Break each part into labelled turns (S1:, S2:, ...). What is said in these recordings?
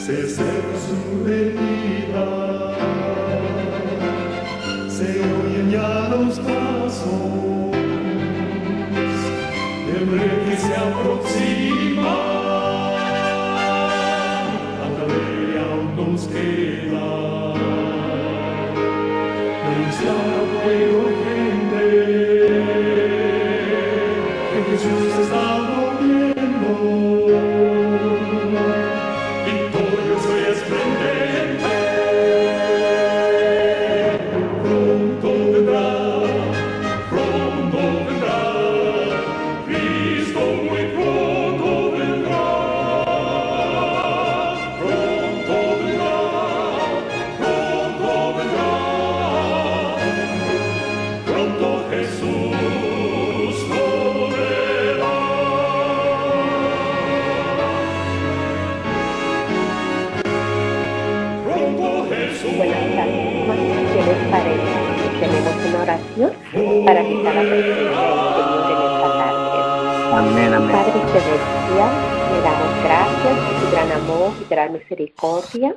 S1: se acerca su venida, se oyen ya los pasos del rey que se aproxima. Hasta de aún nos queda denunciar a pueblo y gente que Jesús está volviendo.
S2: Tenemos una oración para quitar la presencia del Señor en esta tarde.
S3: Amén, amén.
S2: Padre celestial, le damos gracias por su gran amor y gran misericordia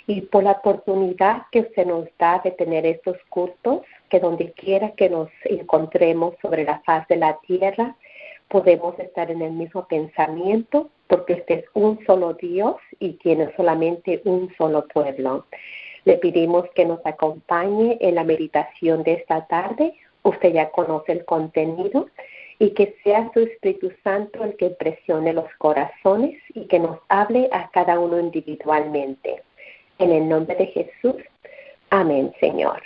S2: y por la oportunidad que usted nos da de tener estos cultos, que donde quiera que nos encontremos sobre la faz de la tierra, podemos estar en el mismo pensamiento, porque este es un solo Dios y tiene solamente un solo pueblo. Le pedimos que nos acompañe en la meditación de esta tarde. Usted ya conoce el contenido y que sea su Espíritu Santo el que presione los corazones y que nos hable a cada uno individualmente. En el nombre de Jesús. Amén, Señor.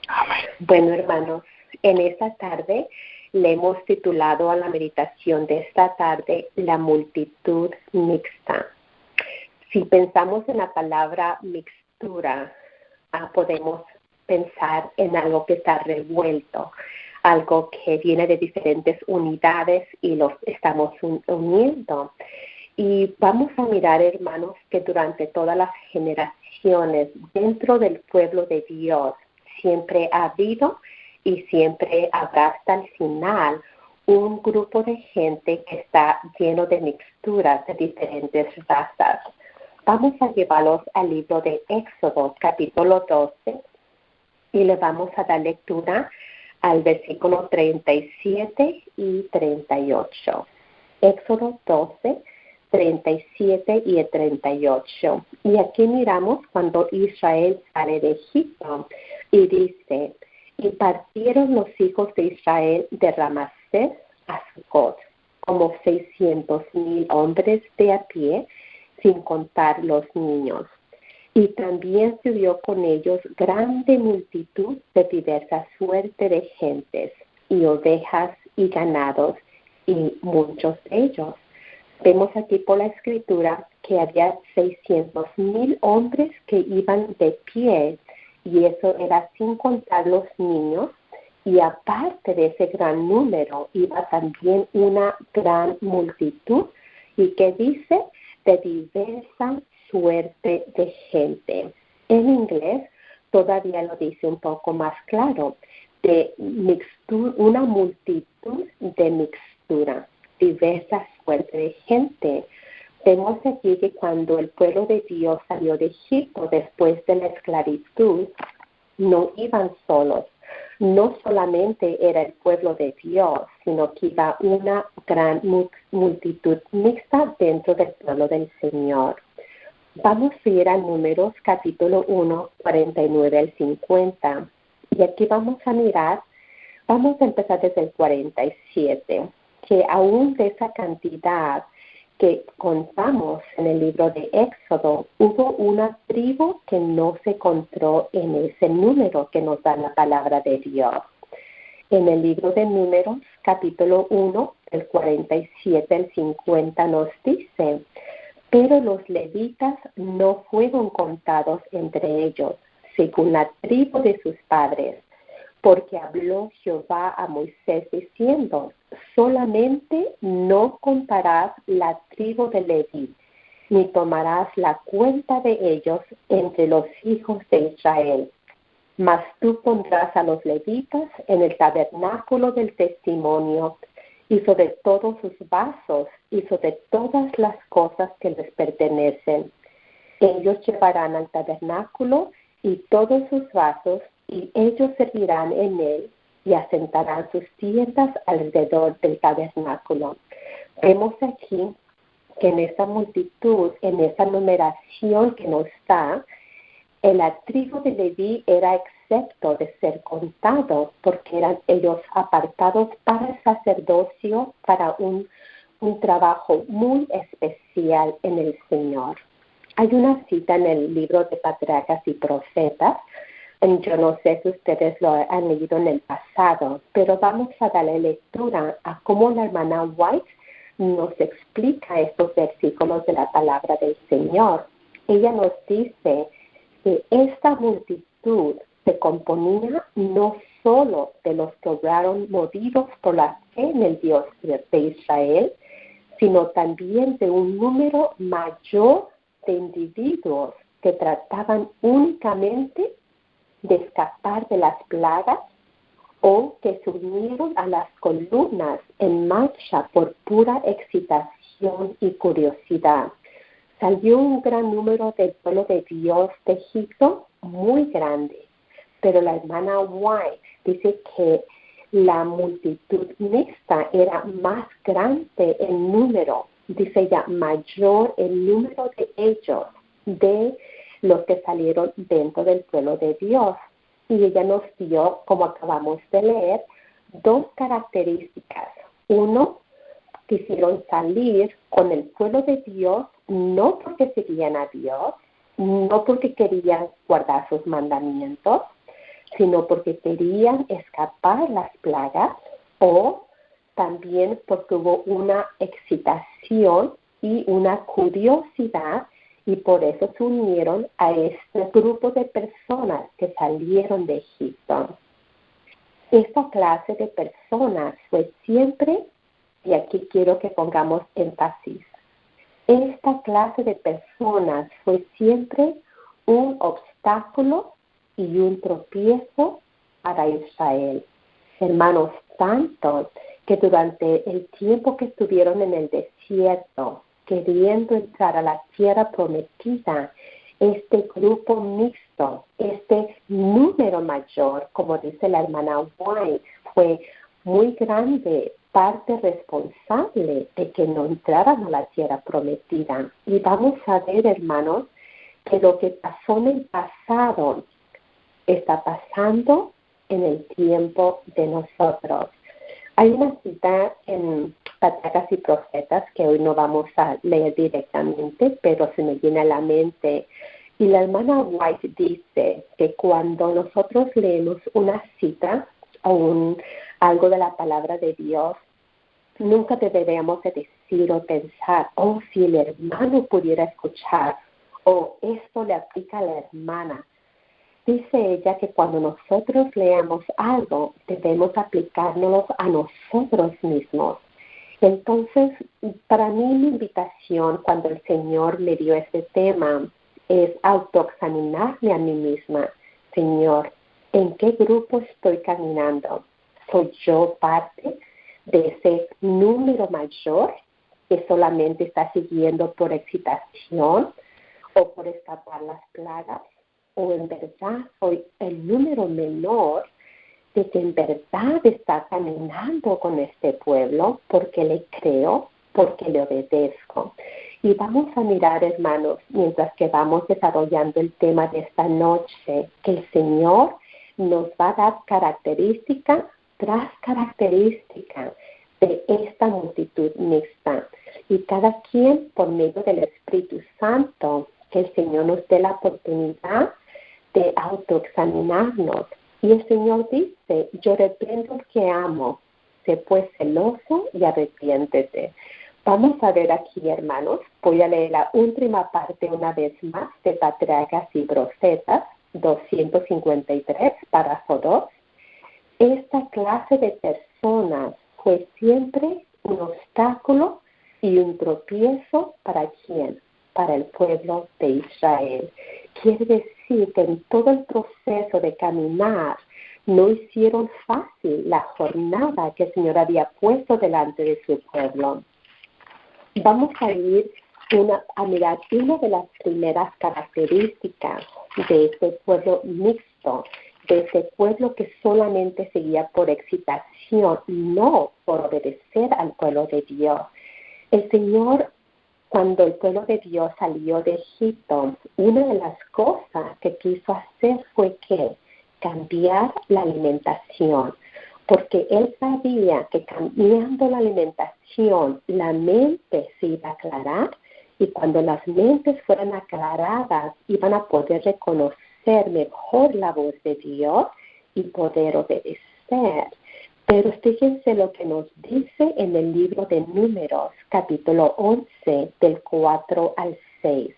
S3: Amén.
S2: Bueno, hermanos, en esta tarde le hemos titulado a la meditación de esta tarde La multitud mixta. Si pensamos en la palabra mixtura, podemos pensar en algo que está revuelto, algo que viene de diferentes unidades y los estamos uniendo. Y vamos a mirar, hermanos, que durante todas las generaciones dentro del pueblo de Dios siempre ha habido y siempre habrá hasta el final un grupo de gente que está lleno de mixturas de diferentes razas. Vamos a llevarlos al libro de Éxodo, capítulo 12, y le vamos a dar lectura al versículo 37 y 38. Éxodo 12, 37 y 38. Y aquí miramos cuando Israel sale de Egipto y dice: y partieron los hijos de Israel de Ramasés a Sucot, como 600,000 hombres de a pie, sin contar los niños. Y también subió con ellos grande multitud de diversa suerte de gentes, y ovejas y ganados, y muchos de ellos. Vemos aquí por la Escritura que había 600,000 hombres que iban de pie, y eso era sin contar los niños, y aparte de ese gran número iba también una gran multitud, y que dice de diversa suerte de gente. En inglés todavía lo dice un poco más claro, de mixtura, una multitud de mixtura, diversa suerte de gente. Vemos aquí que cuando el pueblo de Dios salió de Egipto después de la esclavitud, no iban solos. No solamente era el pueblo de Dios, sino que iba una gran multitud mixta dentro del pueblo del Señor. Vamos a ir a Números capítulo 1, 49 al 50. Y aquí vamos a mirar, vamos a empezar desde el 47, que aún de esa cantidad que contamos en el libro de Éxodo, hubo una tribu que no se encontró en ese número que nos da la palabra de Dios. En el libro de Números, capítulo 1, el 47 al 50 nos dice: pero los levitas no fueron contados entre ellos, según la tribu de sus padres, porque habló Jehová a Moisés diciendo: solamente no contarás la tribu de Leví, ni tomarás la cuenta de ellos entre los hijos de Israel. Mas tú pondrás a los levitas en el tabernáculo del testimonio, y sobre todos sus vasos, y sobre todas las cosas que les pertenecen. Ellos llevarán al tabernáculo y todos sus vasos, y ellos servirán en él y asentarán sus tiendas alrededor del tabernáculo. Vemos aquí que en esa multitud, en esa numeración que nos da, la tribu de Leví era excepto de ser contado, porque eran ellos apartados para el sacerdocio, para un trabajo muy especial en el Señor. Hay una cita en el libro de Patriarcas y Profetas. Yo no sé si ustedes lo han leído en el pasado, pero vamos a darle lectura a cómo la hermana White nos explica estos versículos de la palabra del Señor. Ella nos dice que esta multitud se componía no solo de los que obraron movidos por la fe en el Dios de Israel, sino también de un número mayor de individuos que trataban únicamente de escapar de las plagas o que se unieron a las columnas en marcha por pura excitación y curiosidad. Salió un gran número del pueblo de Dios de Egipto, muy grande, pero la hermana White dice que la multitud mixta era más grande en número, dice ella, mayor el número de ellos, de los que salieron dentro del pueblo de Dios. Y ella nos dio, como acabamos de leer, dos características. Uno, quisieron salir con el pueblo de Dios, no porque seguían a Dios, no porque querían guardar sus mandamientos, sino porque querían escapar las plagas, o también porque hubo una excitación y una curiosidad, y por eso se unieron a este grupo de personas que salieron de Egipto. Esta clase de personas fue siempre, y aquí quiero que pongamos énfasis, esta clase de personas fue siempre un obstáculo y un tropiezo para Israel. Hermanos, tanto que durante el tiempo que estuvieron en el desierto, queriendo entrar a la tierra prometida, este grupo mixto, este número mayor, como dice la hermana White, fue muy grande, parte responsable de que no entraran a la tierra prometida. Y vamos a ver, hermanos, que lo que pasó en el pasado está pasando en el tiempo de nosotros. Hay una cita en Patriarcas y Profetas que hoy no vamos a leer directamente, pero se me viene a la mente. Y la hermana White dice que cuando nosotros leemos una cita o algo de la palabra de Dios, nunca deberíamos de decir o pensar, oh, si el hermano pudiera escuchar, o esto le aplica a la hermana. Dice ella que cuando nosotros leamos algo, debemos aplicárnoslo a nosotros mismos. Entonces, para mí mi invitación cuando el Señor me dio este tema es autoexaminarme a mí misma. Señor, ¿en qué grupo estoy caminando? ¿Soy yo parte de ese número mayor que solamente está siguiendo por excitación o por escapar las plagas? ¿O en verdad soy el número menor de que en verdad está caminando con este pueblo porque le creo, porque le obedezco? Y vamos a mirar, hermanos, mientras que vamos desarrollando el tema de esta noche, que el Señor nos va a dar característica tras característica de esta multitud mixta. Y cada quien, por medio del Espíritu Santo, que el Señor nos dé la oportunidad de autoexaminarnos. Y el Señor dice, yo reprendo al que amo, sé pues celoso y arrepiéntete. Vamos a ver aquí, hermanos, voy a leer la última parte una vez más de Patriarcas y Profetas, 253, párrafo 2. Esta clase de personas fue siempre un obstáculo y un tropiezo para ¿quién? Para el pueblo de Israel. Quiere decir que en todo el proceso de caminar no hicieron fácil la jornada que el Señor había puesto delante de su pueblo. Vamos a ir a mirar una de las primeras características de este pueblo mixto, de ese pueblo que solamente seguía por excitación, no por obedecer al pueblo de Dios. El Señor, cuando el pueblo de Dios salió de Egipto, una de las cosas que quiso hacer fue que cambiar la alimentación, porque Él sabía que cambiando la alimentación, la mente se iba a aclarar, y cuando las mentes fueran aclaradas, iban a poder reconocer mejor la voz de Dios y poder obedecer. Pero fíjense lo que nos dice en el libro de Números, capítulo 11, del 4 al 6.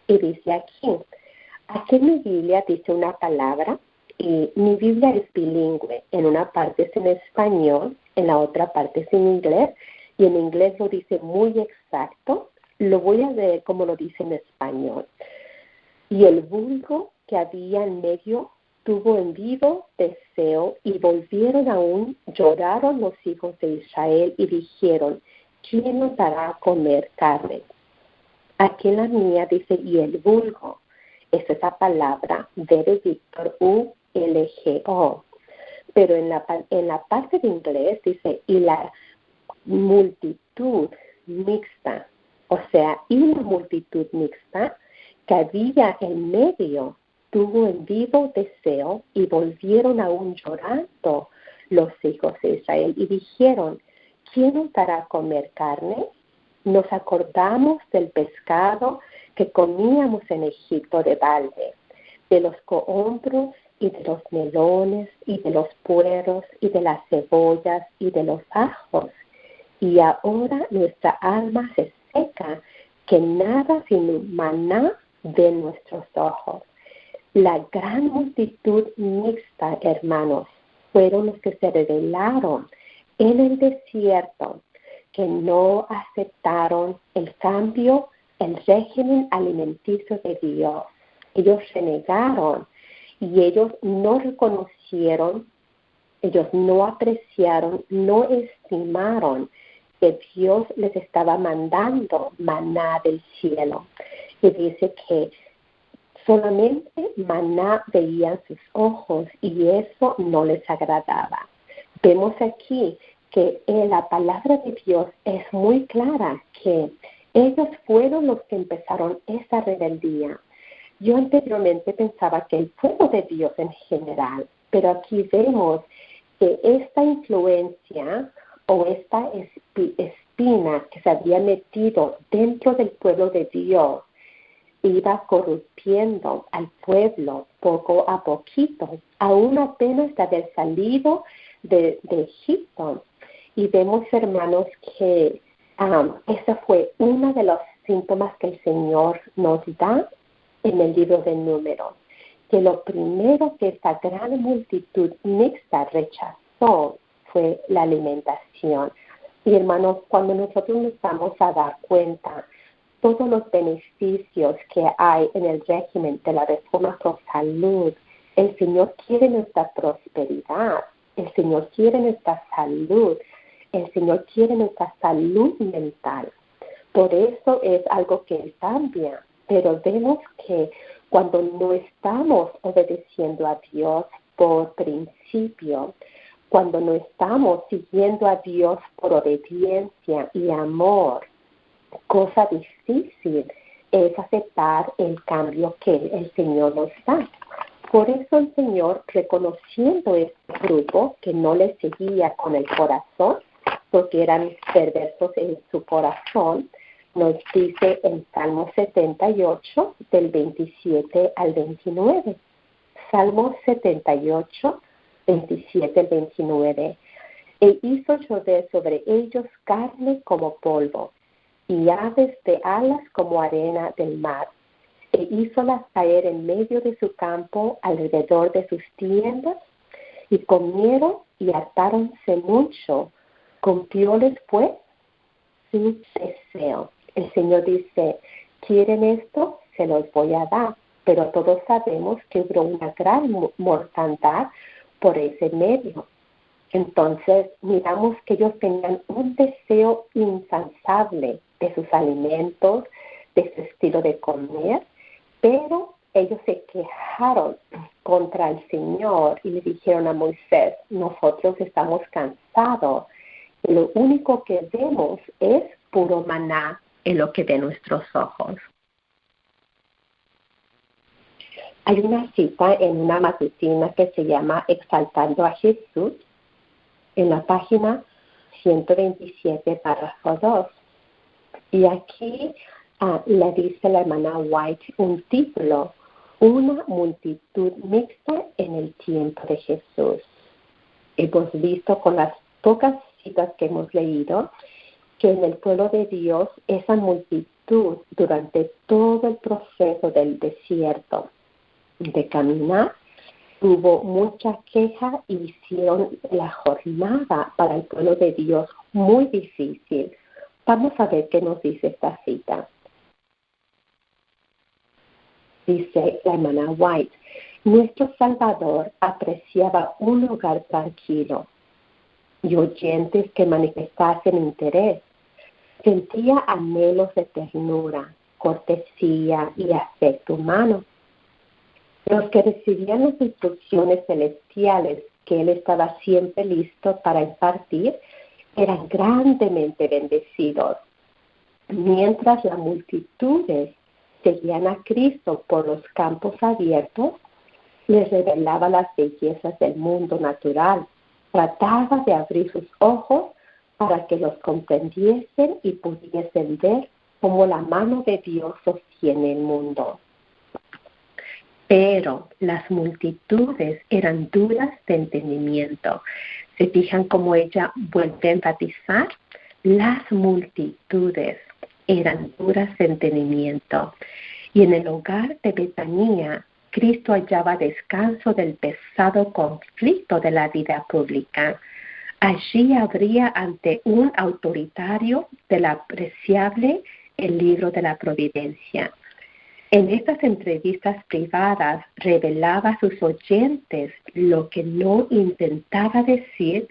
S2: Y dice aquí en mi Biblia dice una palabra, y mi Biblia es bilingüe. En una parte es en español, en la otra parte es en inglés, y en inglés lo dice muy exacto. Lo voy a leer como lo dice en español. Y el vulgo que había en medio tuvo en vivo deseo, y volvieron aún, lloraron los hijos de Israel y dijeron, ¿quién nos dará a comer carne? Aquí en la mía dice, y el vulgo, es esa palabra, de Víctor, U-L-G-O. Pero en la parte de inglés dice, y la multitud mixta, o sea, y la multitud mixta que había en medio tuvo en vivo deseo, y volvieron aún llorando los hijos de Israel y dijeron, ¿quién nos dará a comer carne? Nos acordamos del pescado que comíamos en Egipto de balde, de los cohombros y de los melones y de los pueros y de las cebollas y de los ajos. Y ahora nuestra alma se seca, que nada sino maná de nuestros ojos. La gran multitud mixta, hermanos, fueron los que se rebelaron en el desierto, que no aceptaron el cambio, el régimen alimenticio de Dios. Ellos renegaron y ellos no reconocieron, ellos no apreciaron, no estimaron que Dios les estaba mandando maná del cielo. Y dice que solamente maná veían sus ojos y eso no les agradaba. Vemos aquí que la palabra de Dios es muy clara, que ellos fueron los que empezaron esa rebeldía. Yo anteriormente pensaba que el pueblo de Dios en general, pero aquí vemos que esta influencia o esta espina que se había metido dentro del pueblo de Dios iba corrompiendo al pueblo poco a poquito, aún apenas de haber salido de Egipto. Y vemos, hermanos, que ese fue uno de los síntomas que el Señor nos da en el libro de Números, que lo primero que esta gran multitud mixta rechazó fue la alimentación. Y hermanos, cuando nosotros nos vamos a dar cuenta todos los beneficios que hay en el régimen de la reforma pro salud, el Señor quiere nuestra prosperidad, el Señor quiere nuestra salud, el Señor quiere nuestra salud mental. Por eso es algo que Él cambia, pero vemos que cuando no estamos obedeciendo a Dios por principio, cuando no estamos siguiendo a Dios por obediencia y amor, cosa difícil es aceptar el cambio que el Señor nos da. Por eso el Señor, reconociendo este grupo que no le seguía con el corazón, porque eran perversos en su corazón, nos dice en Salmo 78, del 27 al 29. Salmo 78, 27 al 29. E hizo llover sobre ellos carne como polvo, y aves de alas como arena del mar. E hízolas caer en medio de su campo, alrededor de sus tiendas, y comieron y hartáronse mucho. Cumplióles pues su deseo. El Señor dice, ¿quieren esto? Se los voy a dar. Pero todos sabemos que hubo una gran mortandad por ese medio. Entonces, miramos que ellos tenían un deseo insaciable de sus alimentos, de ese estilo de comer, pero ellos se quejaron contra el Señor y le dijeron a Moisés, nosotros estamos cansados, lo único que vemos es puro maná en lo que ve nuestros ojos. Hay una cita en una matutina que se llama Exaltando a Jesús, en la página 127, párrafo 2. Y aquí le dice la hermana White un título, una multitud mixta en el tiempo de Jesús. Hemos visto con las pocas citas que hemos leído que en el pueblo de Dios esa multitud durante todo el proceso del desierto de caminar hubo mucha queja y hicieron la jornada para el pueblo de Dios muy difícil. Vamos a ver qué nos dice esta cita. Dice la hermana White, nuestro Salvador apreciaba un lugar tranquilo y oyentes que manifestasen interés. Sentía anhelos de ternura, cortesía y afecto humano. Los que recibían las instrucciones celestiales que él estaba siempre listo para impartir eran grandemente bendecidos, mientras las multitudes seguían a Cristo por los campos abiertos, les revelaba las bellezas del mundo natural, trataba de abrir sus ojos para que los comprendiesen y pudiesen ver cómo la mano de Dios sostiene el mundo. Pero las multitudes eran duras de entendimiento. ¿Se fijan cómo ella vuelve a enfatizar? Las multitudes eran duras de entendimiento. Y en el hogar de Betanía, Cristo hallaba descanso del pesado conflicto de la vida pública. Allí habría ante un autoritario del apreciable el libro de la providencia. En estas entrevistas privadas revelaba a sus oyentes lo que no intentaba decir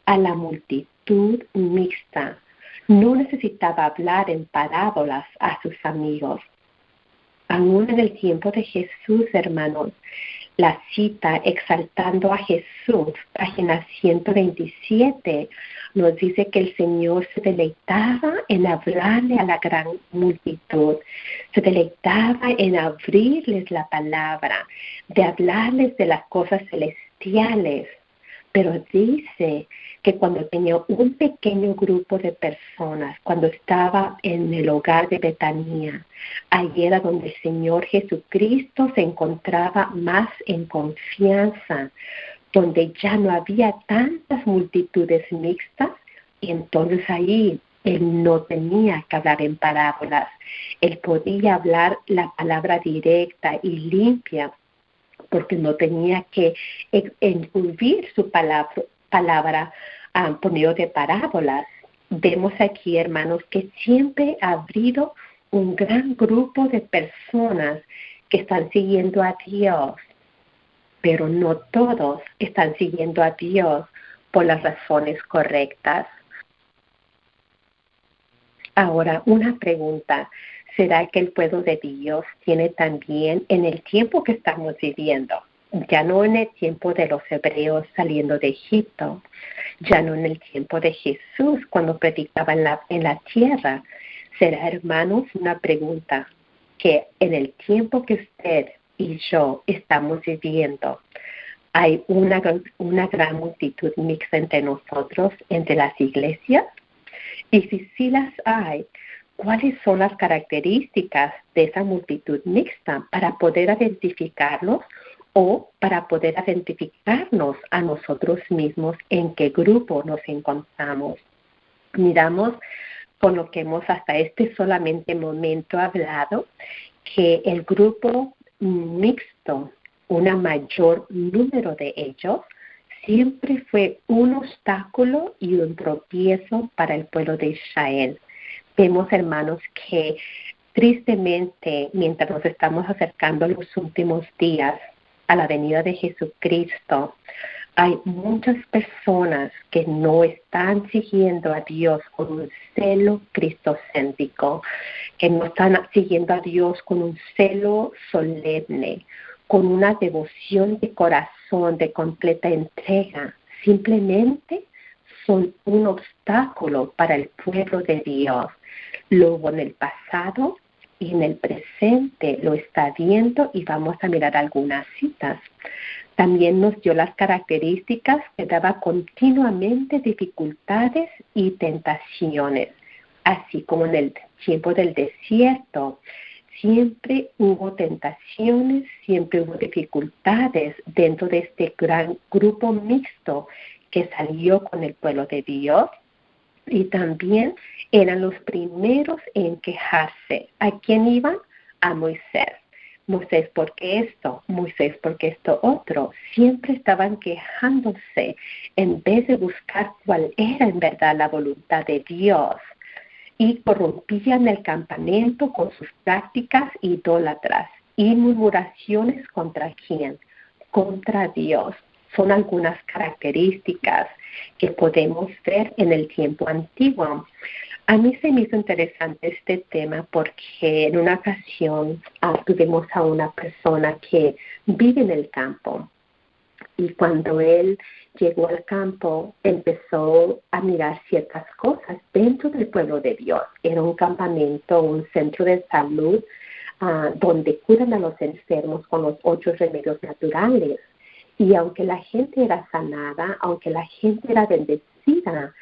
S2: a la multitud mixta. No necesitaba hablar en parábolas a sus amigos. Aún en el tiempo de Jesús, hermanos, la cita Exaltando a Jesús, página 127, nos dice que el Señor se deleitaba en hablarle a la gran multitud, se deleitaba en abrirles la palabra, de hablarles de las cosas celestiales. Pero dice que cuando tenía un pequeño grupo de personas, cuando estaba en el hogar de Betanía, allí era donde el Señor Jesucristo se encontraba más en confianza, donde ya no había tantas multitudes mixtas, y entonces ahí él no tenía que hablar en parábolas, él podía hablar la palabra directa y limpia, porque no tenía que envolver su palabra por medio de parábolas. Vemos aquí, hermanos, que siempre ha habido un gran grupo de personas que están siguiendo a Dios, pero no todos están siguiendo a Dios por las razones correctas. Ahora, una pregunta. ¿Será que el pueblo de Dios tiene también en el tiempo que estamos viviendo, ya no en el tiempo de los hebreos saliendo de Egipto, ya no en el tiempo de Jesús cuando predicaba en la tierra? ¿Será, hermanos, una pregunta que en el tiempo que usted y yo estamos viviendo hay una gran multitud mixta entre nosotros, entre las iglesias? Y si sí las hay, ¿cuáles son las características de esa multitud mixta para poder identificarlos o para poder identificarnos a nosotros mismos en qué grupo nos encontramos? Miramos con lo que hemos hasta este solamente momento hablado, que el grupo mixto, un mayor número de ellos, siempre fue un obstáculo y un tropiezo para el pueblo de Israel. Vemos, hermanos, que tristemente, mientras nos estamos acercando a los últimos días, a la venida de Jesucristo, Hay muchas personas que no están siguiendo a Dios con un celo cristocéntrico, que no están siguiendo a Dios con un celo solemne, con una devoción de corazón, de completa entrega. Simplemente son un obstáculo para el pueblo de Dios. Luego en el pasado y en el presente lo está viendo, y vamos a mirar algunas citas. También nos dio las características que daba continuamente dificultades y tentaciones, así como en el tiempo del desierto. Siempre hubo tentaciones, siempre hubo dificultades dentro de este gran grupo mixto que salió con el pueblo de Dios, y también eran los primeros en quejarse. ¿A quién iban? A Moisés. Moisés, ¿por qué esto? Moisés, ¿por qué esto otro? Siempre estaban quejándose en vez de buscar cuál era en verdad la voluntad de Dios. Y corrompían el campamento con sus prácticas idólatras y murmuraciones. ¿Contra quién? Contra Dios. Son algunas características que podemos ver en el tiempo antiguo. A mí se me hizo interesante este tema porque en una ocasión tuvimos a una persona que vive en el campo, y cuando él llegó al campo empezó a mirar ciertas cosas dentro del pueblo de Dios. Era un campamento, un centro de salud donde curan a los enfermos con los 8 remedios naturales. Y aunque la gente era sanada, aunque la gente era bendecida,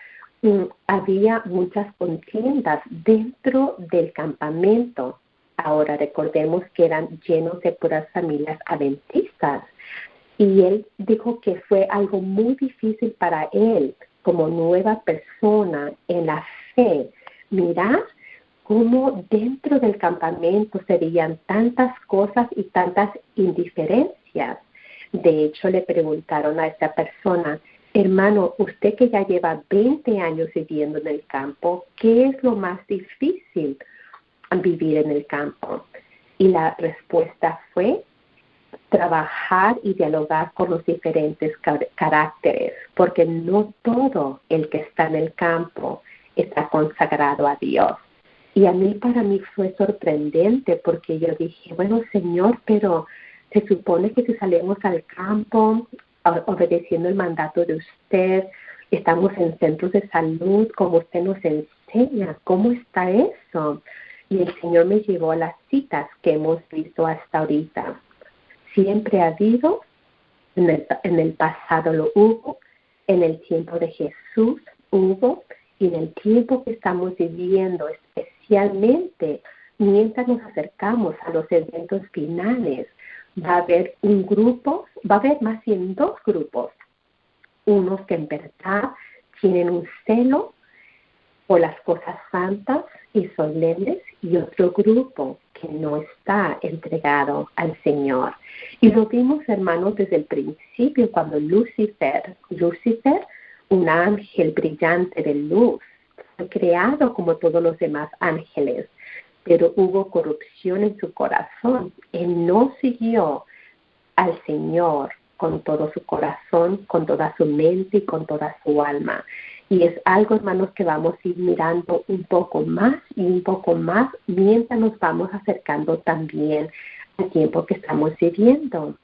S2: había muchas contiendas dentro del campamento. Ahora recordemos que eran llenos de puras familias adventistas. Y él dijo que fue algo muy difícil para él, como nueva persona en la fe, mirar cómo dentro del campamento se veían tantas cosas y tantas indiferencias. De hecho, le preguntaron a esta persona: hermano, usted que ya lleva 20 años viviendo en el campo, ¿qué es lo más difícil vivir en el campo? Y la respuesta fue trabajar y dialogar con los diferentes caracteres, porque no todo el que está en el campo está consagrado a Dios. Y para mí fue sorprendente, porque yo dije, bueno, Señor, pero se supone que si salimos al campo obedeciendo el mandato de usted, estamos en centros de salud, como usted nos enseña, ¿cómo está eso? Y el Señor me llevó a las citas que hemos visto hasta ahorita. Siempre ha habido, en el pasado lo hubo, en el tiempo de Jesús hubo, y en el tiempo que estamos viviendo, especialmente mientras nos acercamos a los eventos finales, va a haber un grupo, va a haber más bien 2 grupos, unos que en verdad tienen un celo por las cosas santas y solemnes, y otro grupo que no está entregado al Señor. Y lo vimos, hermanos, desde el principio, cuando Lucifer, un ángel brillante de luz, fue creado como todos los demás ángeles, pero hubo corrupción en su corazón. Él no siguió al Señor con todo su corazón, con toda su mente y con toda su alma. Y es algo, hermanos, que vamos a ir mirando un poco más y un poco más mientras nos vamos acercando también al tiempo que estamos viviendo.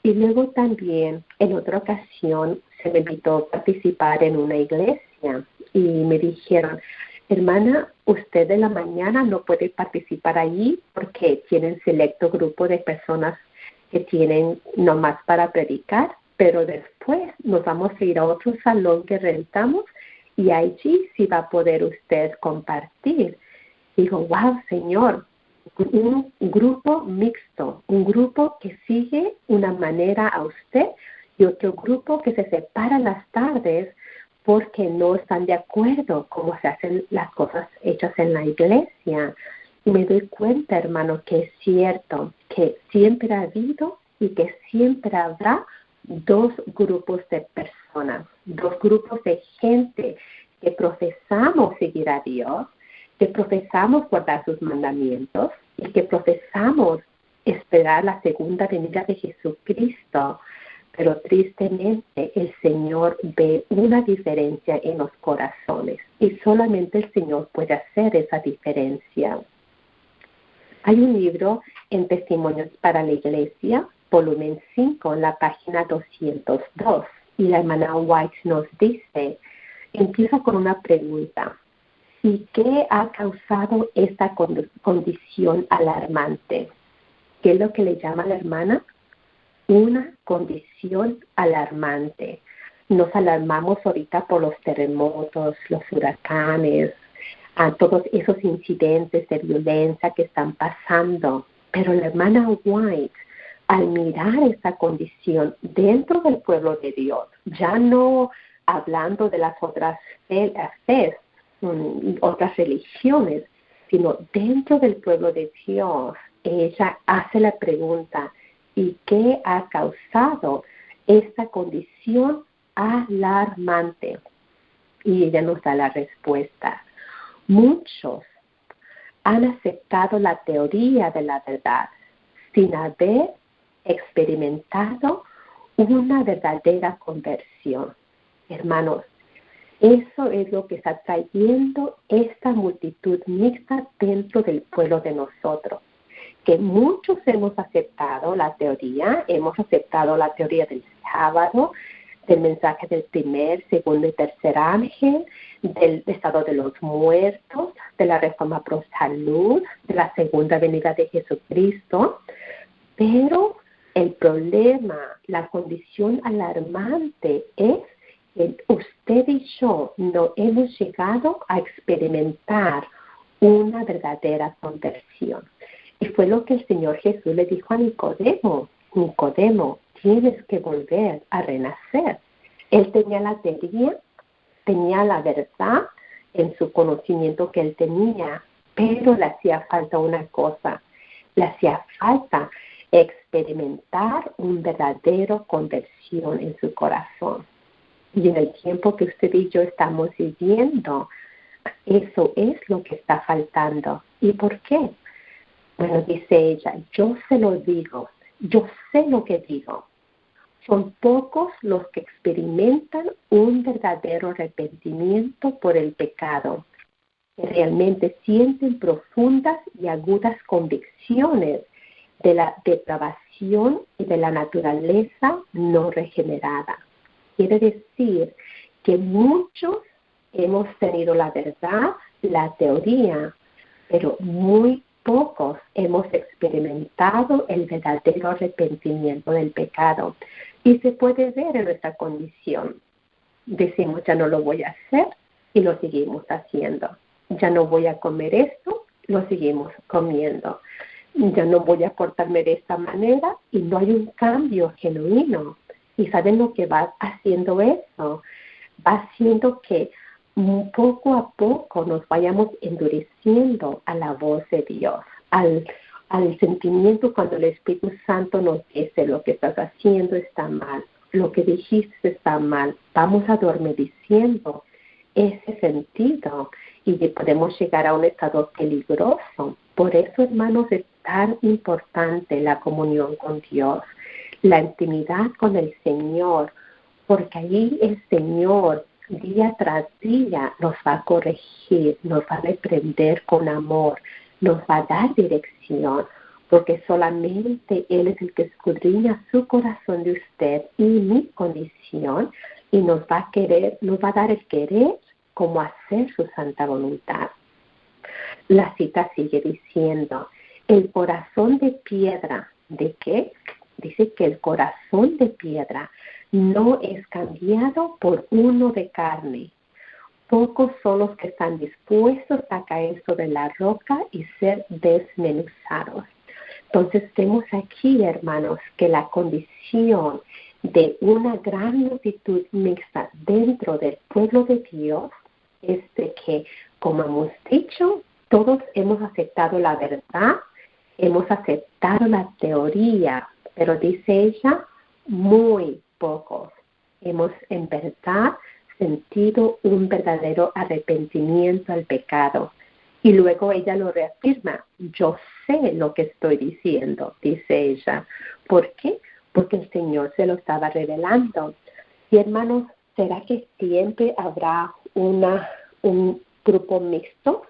S2: Y luego también, en otra ocasión, se me invitó a participar en una iglesia y me dijeron: hermana, usted de la mañana no puede participar allí porque tienen selecto grupo de personas que tienen nomás para predicar, pero después nos vamos a ir a otro salón que rentamos y allí sí va a poder usted compartir. Digo, wow, Señor, un grupo mixto, un grupo que sigue una manera a usted y otro grupo que se separa las tardes porque no están de acuerdo cómo se hacen las cosas hechas en la iglesia. Y me doy cuenta, hermano, que es cierto que siempre ha habido y que siempre habrá 2 grupos de personas, 2 grupos de gente que profesamos seguir a Dios, que profesamos guardar sus mandamientos y que profesamos esperar la segunda venida de Jesucristo. pero tristemente el Señor ve una diferencia en los corazones y solamente el Señor puede hacer esa diferencia. Hay un libro en Testimonios para la Iglesia, volumen 5, en la página 202, y la hermana White nos dice, empieza con una pregunta: ¿y qué ha causado esta condición alarmante? ¿Qué es lo que le llama la hermana? Una condición alarmante. Nos alarmamos ahorita por los terremotos, los huracanes, a todos esos incidentes de violencia que están pasando. Pero la hermana White, al mirar esa condición dentro del pueblo de Dios, ya no hablando de las otras fes, otras religiones, sino dentro del pueblo de Dios, ella hace la pregunta: ¿y qué ha causado esta condición alarmante? Y ella nos da la respuesta. Muchos han aceptado la teoría de la verdad sin haber experimentado una verdadera conversión. Hermanos, eso es lo que está trayendo esta multitud mixta dentro del pueblo de nosotros. Que muchos hemos aceptado la teoría del sábado, del mensaje del primer, segundo y tercer ángel, del estado de los muertos, de la reforma pro salud, de la segunda venida de Jesucristo, pero el problema, la condición alarmante es que usted y yo no hemos llegado a experimentar una verdadera conversión. Y fue lo que el Señor Jesús le dijo a Nicodemo: Nicodemo, tienes que volver a renacer. Él tenía la teoría, tenía la verdad en su conocimiento que él tenía, pero le hacía falta una cosa: le hacía falta experimentar un verdadero conversión en su corazón. Y en el tiempo que usted y yo estamos viviendo, eso es lo que está faltando. ¿Y por qué? Bueno, dice ella, yo se lo digo, yo sé lo que digo. Son pocos los que experimentan un verdadero arrepentimiento por el pecado, que realmente sienten profundas y agudas convicciones de la depravación y de la naturaleza no regenerada. Quiere decir que muchos hemos tenido la verdad, la teoría, pero muy pocos hemos experimentado el verdadero arrepentimiento del pecado. Y se puede ver en nuestra condición. Decimos, ya no lo voy a hacer, y lo seguimos haciendo. Ya no voy a comer esto, lo seguimos comiendo. Ya no voy a portarme de esta manera, y no hay un cambio genuino. ¿Y saben lo que va haciendo eso? Va haciendo que poco a poco nos vayamos endureciendo a la voz de Dios, al sentimiento cuando el Espíritu Santo nos dice: lo que estás haciendo está mal, lo que dijiste está mal. Vamos adormeciendo ese sentido y podemos llegar a un estado peligroso. Por eso, hermanos, es tan importante la comunión con Dios, la intimidad con el Señor, porque ahí el Señor día tras día nos va a corregir, nos va a reprender con amor, nos va a dar dirección, porque solamente Él es el que escudriña su corazón de usted y mi condición, y nos va a dar el querer como hacer su santa voluntad. La cita sigue diciendo: el corazón de piedra, ¿de qué? Dice que el corazón de piedra no es cambiado por uno de carne. Pocos son los que están dispuestos a caer sobre la roca y ser desmenuzados. Entonces vemos aquí, hermanos, que la condición de una gran multitud mixta dentro del pueblo de Dios es de que, como hemos dicho, todos hemos aceptado la verdad, hemos aceptado la teoría, pero dice ella, muy pocos hemos en verdad sentido un verdadero arrepentimiento al pecado. Y luego ella lo reafirma: yo sé lo que estoy diciendo, dice ella. ¿Por qué? porque el Señor se lo estaba revelando. Y hermanos, ¿será que siempre habrá un grupo mixto?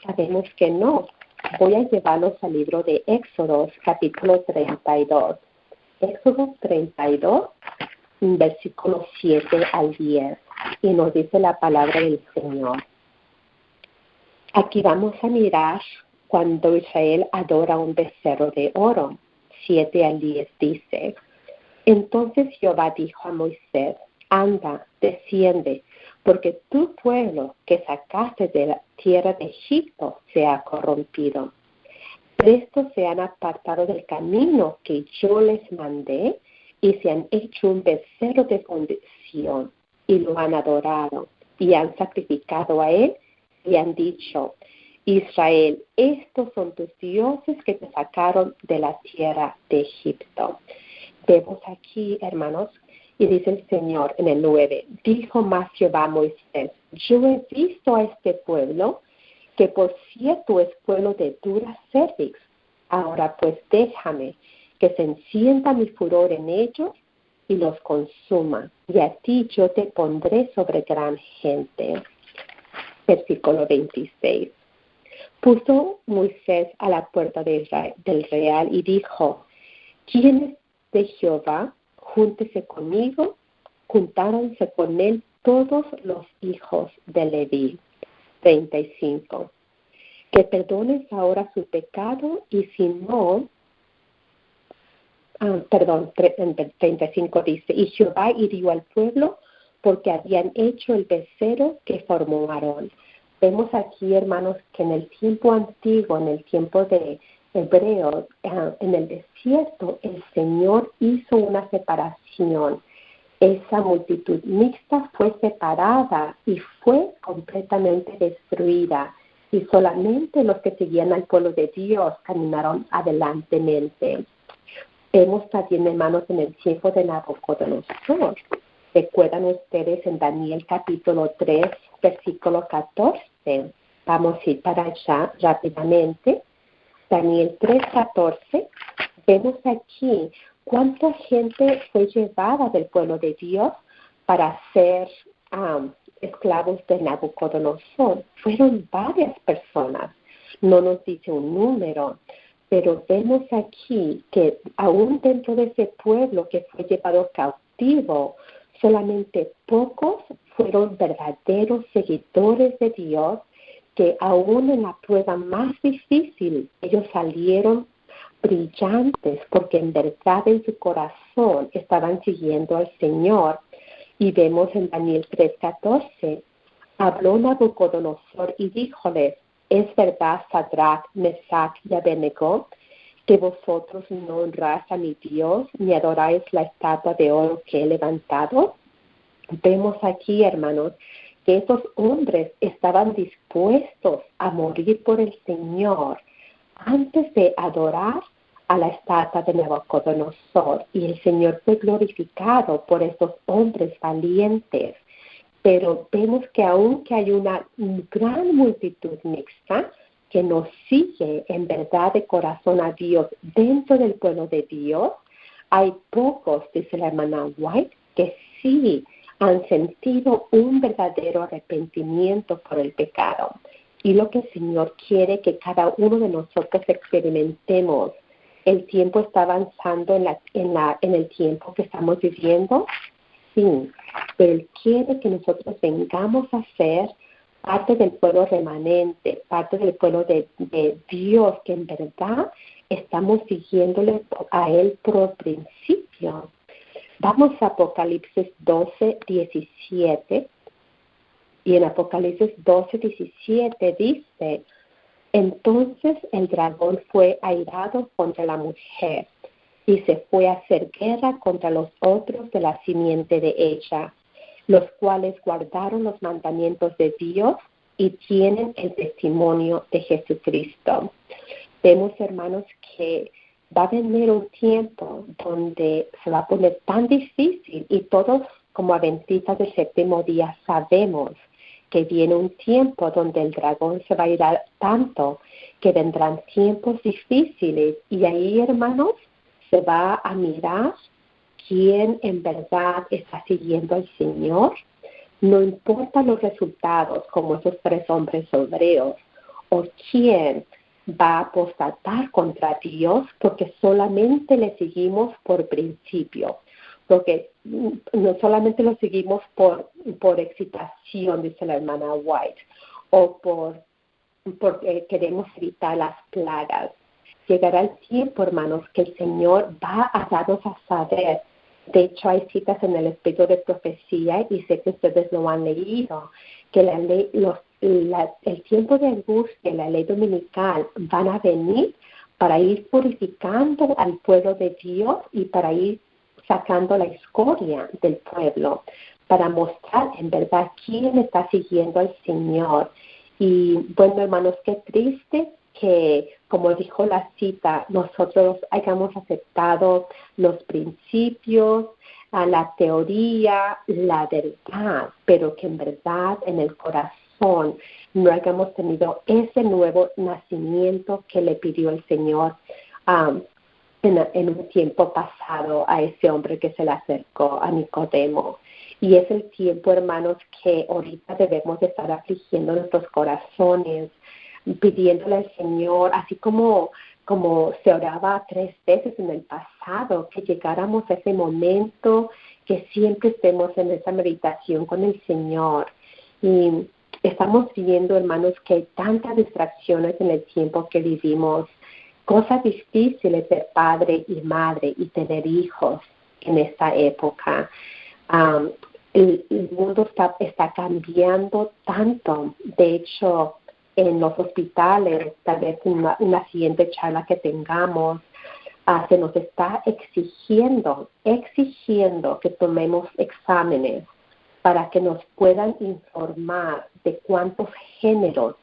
S2: Sabemos que no. Voy a llevarlos al libro de Éxodo, capítulo 32. Éxodo 32, versículos 7 al 10. Y nos dice la palabra del Señor. Aquí vamos a mirar cuando Israel adora un becerro de oro. 7 al 10 dice: Entonces Jehová dijo a Moisés: Anda, desciende, porque tu pueblo que sacaste de la tierra de Egipto se ha corrompido. Prestos se han apartado del camino que yo les mandé y se han hecho un becerro de fundición y lo han adorado y han sacrificado a él y han dicho: Israel, estos son tus dioses que te sacaron de la tierra de Egipto. Vemos aquí, hermanos, y dice el Señor en el 9, dijo más Jehová a Moisés: yo he visto a este pueblo, que por cierto es pueblo de dura cervix. Ahora pues déjame que se encienda mi furor en ellos y los consuma, y a ti yo te pondré sobre gran gente. Versículo 26. Puso Moisés a la puerta del real y dijo: ¿Quién es de Jehová? Júntese conmigo. Juntáronse con él todos los hijos de Leví. 35. Que perdones ahora su pecado y si no, 35 dice: y Jehová hirió al pueblo porque habían hecho el becerro que formó Aarón. Vemos aquí, hermanos, que en el tiempo antiguo, en el tiempo de Hebreo, en el desierto, el Señor hizo una separación. Esa multitud mixta fue separada y fue completamente destruida. Y solamente los que seguían al pueblo de Dios caminaron adelantemente. Vemos también, hermanos, en el tiempo de Nabucodonosor. ¿Recuerdan ustedes en Daniel capítulo 3, versículo 14? Vamos a ir para allá rápidamente. Daniel 3, 14. Vemos aquí cuánta gente fue llevada del pueblo de Dios para ser esclavos de Nabucodonosor. Fueron varias personas. No nos dice un número, pero vemos aquí que aún dentro de ese pueblo que fue llevado cautivo, solamente pocos fueron verdaderos seguidores de Dios, que aún en la prueba más difícil, ellos salieron brillantes, porque en verdad en su corazón estaban siguiendo al Señor. Y vemos en Daniel 3:14, habló Nabucodonosor y díjoles: ¿es verdad, Sadrach, Mesach y Abednego, que vosotros no honráis a mi Dios, ni adoráis la estatua de oro que he levantado? Vemos aquí, hermanos, que esos hombres estaban dispuestos a morir por el Señor antes de adorar a la estatua de Nabucodonosor. Y el Señor fue glorificado por esos hombres valientes. Pero vemos que aunque hay una gran multitud mixta que nos sigue en verdad de corazón a Dios dentro del pueblo de Dios, hay pocos, dice la hermana White, que sí han sentido un verdadero arrepentimiento por el pecado. Y lo que el Señor quiere que cada uno de nosotros experimentemos. ¿El tiempo está avanzando en el tiempo que estamos viviendo? Sí, pero Él quiere que nosotros vengamos a ser parte del pueblo remanente, parte del pueblo de Dios, que en verdad estamos siguiéndole a Él por principio. Vamos a Apocalipsis 12, 17. Y en Apocalipsis 12, 17 dice: entonces el dragón fue airado contra la mujer y se fue a hacer guerra contra los otros de la simiente de ella, los cuales guardaron los mandamientos de Dios y tienen el testimonio de Jesucristo. Vemos, hermanos, que va a venir un tiempo donde se va a poner tan difícil, y todos como adventistas del séptimo día sabemos que viene un tiempo donde el dragón se va a ir tanto que vendrán tiempos difíciles, y ahí, hermanos, se va a mirar quién en verdad está siguiendo al Señor, no importa los resultados, como esos 3 hombres hebreos, o quién va a apostatar contra Dios porque solamente le seguimos por principio, porque no solamente lo seguimos por excitación, dice la hermana White, o porque queremos evitar las plagas. Llegará el tiempo, hermanos, que el Señor va a darnos a saber. De hecho, hay citas en el Espíritu de Profecía, y sé que ustedes lo han leído, que el tiempo de angustia y la ley dominical van a venir para ir purificando al pueblo de Dios y para ir sacando la escoria del pueblo, para mostrar en verdad quién está siguiendo al Señor. Y bueno, hermanos, qué triste que, como dijo la cita, nosotros hayamos aceptado los principios, a la teoría, la verdad, pero que en verdad en el corazón no hayamos tenido ese nuevo nacimiento que le pidió el Señor en un tiempo pasado a ese hombre que se le acercó, a Nicodemo. Y es el tiempo, hermanos, que ahorita debemos de estar afligiendo nuestros corazones, pidiéndole al Señor, así como se oraba 3 veces en el pasado, que llegáramos a ese momento, que siempre estemos en esa meditación con el Señor. Y estamos viendo, hermanos, que hay tantas distracciones en el tiempo que vivimos, cosas difíciles de padre y madre y tener hijos en esta época. El mundo está cambiando tanto. De hecho, en los hospitales, tal vez en una siguiente charla que tengamos, se nos está exigiendo que tomemos exámenes para que nos puedan informar de cuántos géneros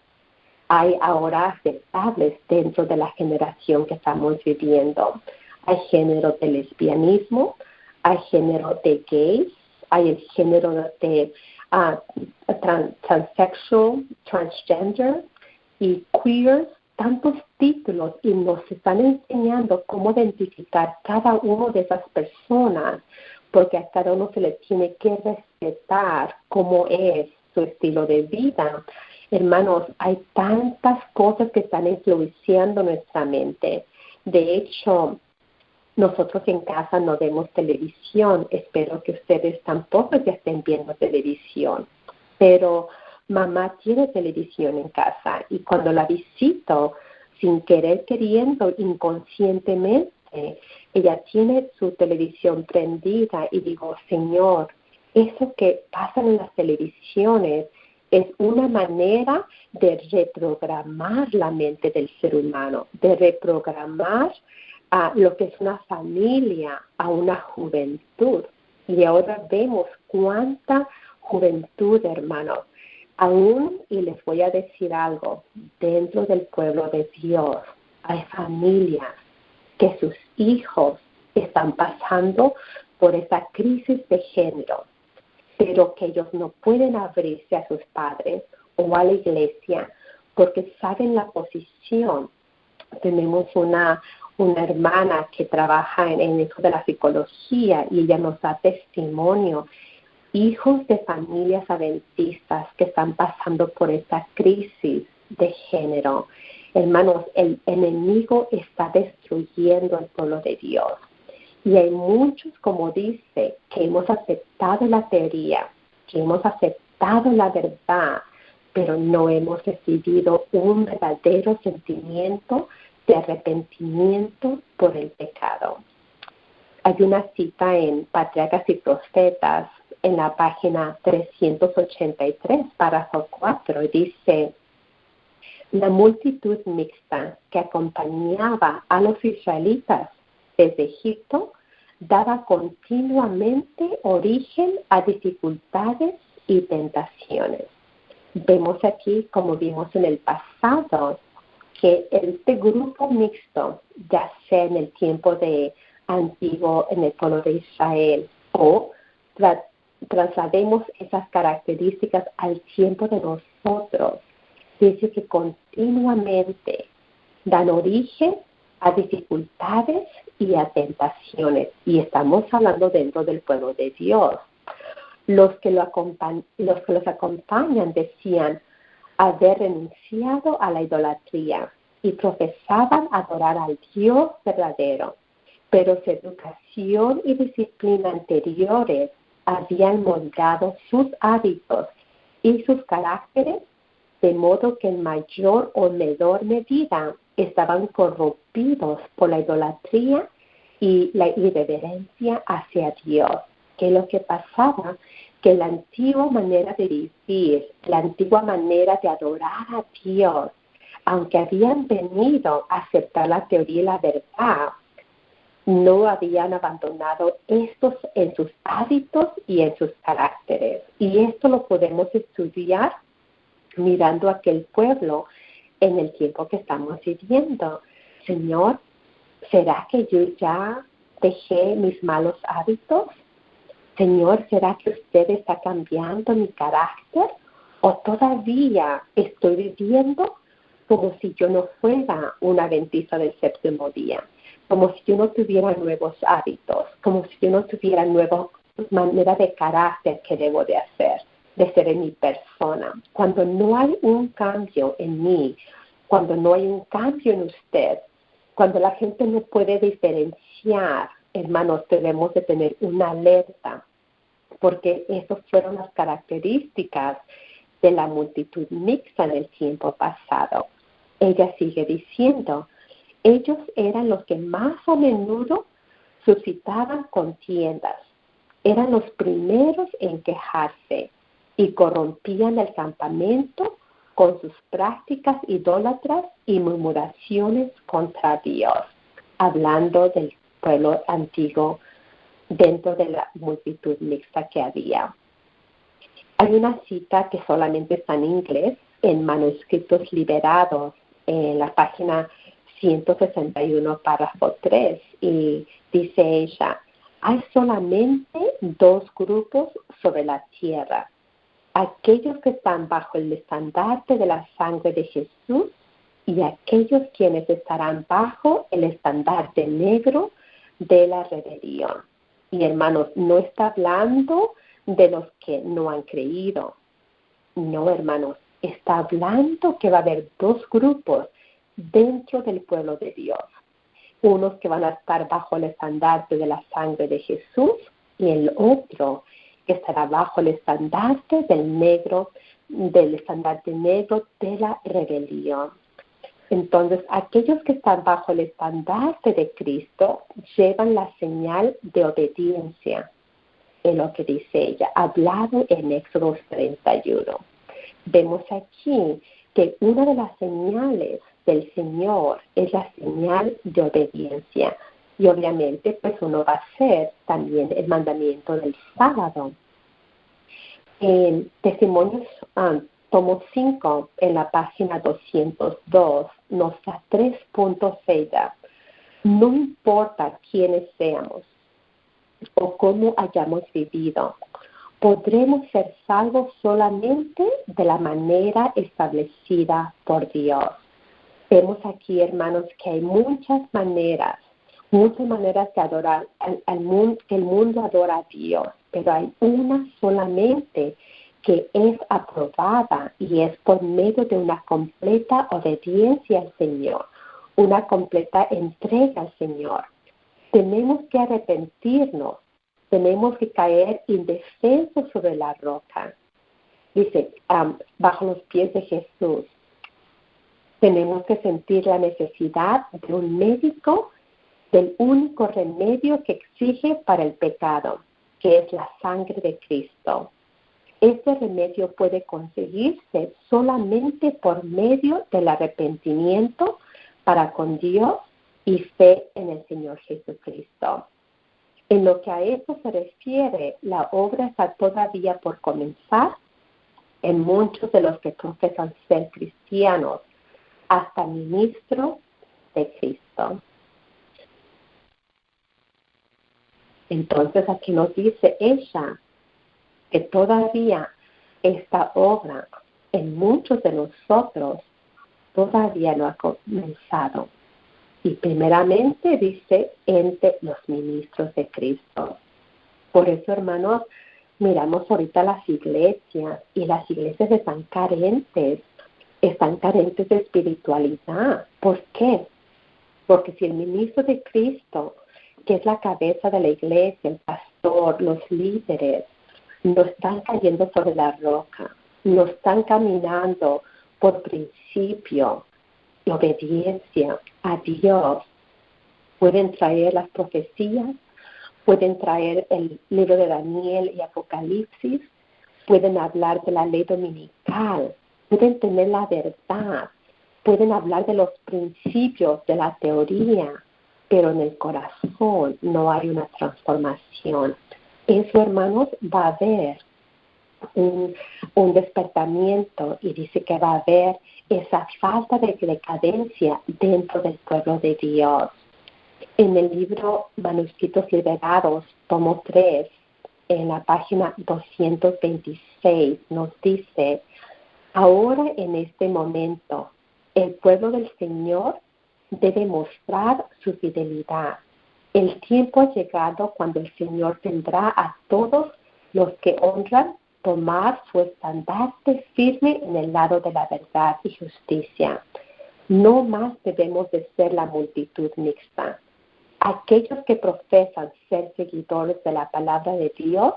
S2: hay ahora aceptables dentro de la generación que estamos viviendo. Hay género de lesbianismo, hay género de gays, hay el género de transsexual, transgender y queer, tantos títulos, y nos están enseñando cómo identificar cada uno de esas personas, porque a cada uno se le tiene que respetar cómo es su estilo de vida. Hermanos, hay tantas cosas que están influenciando nuestra mente. De hecho, nosotros en casa no vemos televisión. Espero que ustedes tampoco ya estén viendo televisión. Pero mamá tiene televisión en casa, y cuando la visito, sin querer queriendo, inconscientemente, ella tiene su televisión prendida, y digo, Señor, eso que pasa en las televisiones es una manera de reprogramar la mente del ser humano, de reprogramar a lo que es una familia, a una juventud. Y ahora vemos cuánta juventud, hermanos. Aún, y les voy a decir algo, dentro del pueblo de Dios hay familias que sus hijos están pasando por esa crisis de género, pero que ellos no pueden abrirse a sus padres o a la iglesia porque saben la posición. Tenemos una hermana que trabaja en eso de la psicología, y ella nos da testimonio. Hijos de familias adventistas que están pasando por esta crisis de género. Hermanos, el enemigo está destruyendo el pueblo de Dios. Y hay muchos, como dice, que hemos aceptado la teoría, que hemos aceptado la verdad, pero no hemos recibido un verdadero sentimiento de arrepentimiento por el pecado. Hay una cita en Patriarcas y Profetas, en la página 383, párrafo 4, y dice: la multitud mixta que acompañaba a los israelitas desde Egipto daba continuamente origen a dificultades y tentaciones. Vemos aquí, como vimos en el pasado, que este grupo mixto, ya sea en el tiempo de antiguo en el pueblo de Israel, o traslademos esas características al tiempo de nosotros, dice que continuamente dan origen a dificultades y a tentaciones. Y estamos hablando dentro del pueblo de Dios. Los que los acompañan decían haber renunciado a la idolatría y profesaban adorar al Dios verdadero, pero su educación y disciplina anteriores habían moldado sus hábitos y sus caracteres, de modo que en mayor o menor medida estaban corrompidos por la idolatría y la irreverencia hacia Dios. ¿Qué es lo que pasaba? Que la antigua manera de vivir, la antigua manera de adorar a Dios, aunque habían venido a aceptar la teoría y la verdad, no habían abandonado estos en sus hábitos y en sus caracteres. Y esto lo podemos estudiar mirando a aquel pueblo en el tiempo que estamos viviendo. Señor, ¿será que yo ya dejé mis malos hábitos? Señor, ¿será que usted está cambiando mi carácter? ¿O todavía estoy viviendo como si yo no fuera una adventista del séptimo día? Como si yo no tuviera nuevos hábitos, como si yo no tuviera nueva manera de carácter que debo de hacer, de ser en mi persona. Cuando no hay un cambio en mí, cuando no hay un cambio en usted, cuando la gente no puede diferenciar, hermanos, debemos de tener una alerta, porque esas fueron las características de la multitud mixta en el tiempo pasado. Ella sigue diciendo, ellos eran los que más a menudo suscitaban contiendas, eran los primeros en quejarse y corrompían el campamento con sus prácticas idólatras y murmuraciones contra Dios, hablando del pueblo antiguo dentro de la multitud mixta que había. Hay una cita que solamente está en inglés, en manuscritos liberados, en la página 161, párrafo 3, y dice ella, hay solamente dos grupos sobre la tierra, aquellos que están bajo el estandarte de la sangre de Jesús y aquellos quienes estarán bajo el estandarte negro de la rebelión. Y hermanos, no está hablando de los que no han creído. No, hermanos, está hablando que va a haber dos grupos dentro del pueblo de Dios. Unos que van a estar bajo el estandarte de la sangre de Jesús y el otro que estará bajo el estandarte del estandarte negro de la rebelión. Entonces, aquellos que están bajo el estandarte de Cristo llevan la señal de obediencia, en lo que dice ella, hablado en Éxodo 31. Vemos aquí que una de las señales del Señor es la señal de obediencia. Y obviamente, pues uno va a hacer también el mandamiento del sábado. En Testimonios, tomo 5, en la página 202, nos da 3 puntos ella. No importa quiénes seamos o cómo hayamos vivido, podremos ser salvos solamente de la manera establecida por Dios. Vemos aquí, hermanos, que hay muchas maneras de adorar al mundo, que el mundo adora a Dios, pero hay una solamente que es aprobada y es por medio de una completa obediencia al Señor, una completa entrega al Señor. Tenemos que arrepentirnos, tenemos que caer indefensos sobre la roca. Dice, bajo los pies de Jesús. Tenemos que sentir la necesidad de un médico, del único remedio que exige para el pecado, que es la sangre de Cristo. Este remedio puede conseguirse solamente por medio del arrepentimiento para con Dios y fe en el Señor Jesucristo. En lo que a esto se refiere, la obra está todavía por comenzar en muchos de los que profesan ser cristianos, hasta ministros de Cristo. Entonces aquí nos dice ella que todavía esta obra en muchos de nosotros todavía no ha comenzado. Y primeramente dice entre los ministros de Cristo. Por eso, hermanos, miramos ahorita las iglesias y las iglesias están carentes de espiritualidad. ¿Por qué? Porque si el ministro de Cristo, que es la cabeza de la iglesia, el pastor, los líderes, no están cayendo sobre la roca, no están caminando por principio de obediencia a Dios, pueden traer las profecías, pueden traer el libro de Daniel y Apocalipsis, pueden hablar de la ley dominical, pueden tener la verdad, pueden hablar de los principios de la teoría, pero en el corazón no hay una transformación. Eso, hermanos, va a haber un despertamiento y dice que va a haber esa falta de decadencia dentro del pueblo de Dios. En el libro Manuscritos Liberados, tomo 3, en la página 226, nos dice: ahora en este momento, el pueblo del Señor debe mostrar su fidelidad. El tiempo ha llegado cuando el Señor tendrá a todos los que honran tomar su estandarte firme en el lado de la verdad y justicia. No más debemos de ser la multitud mixta. Aquellos que profesan ser seguidores de la palabra de Dios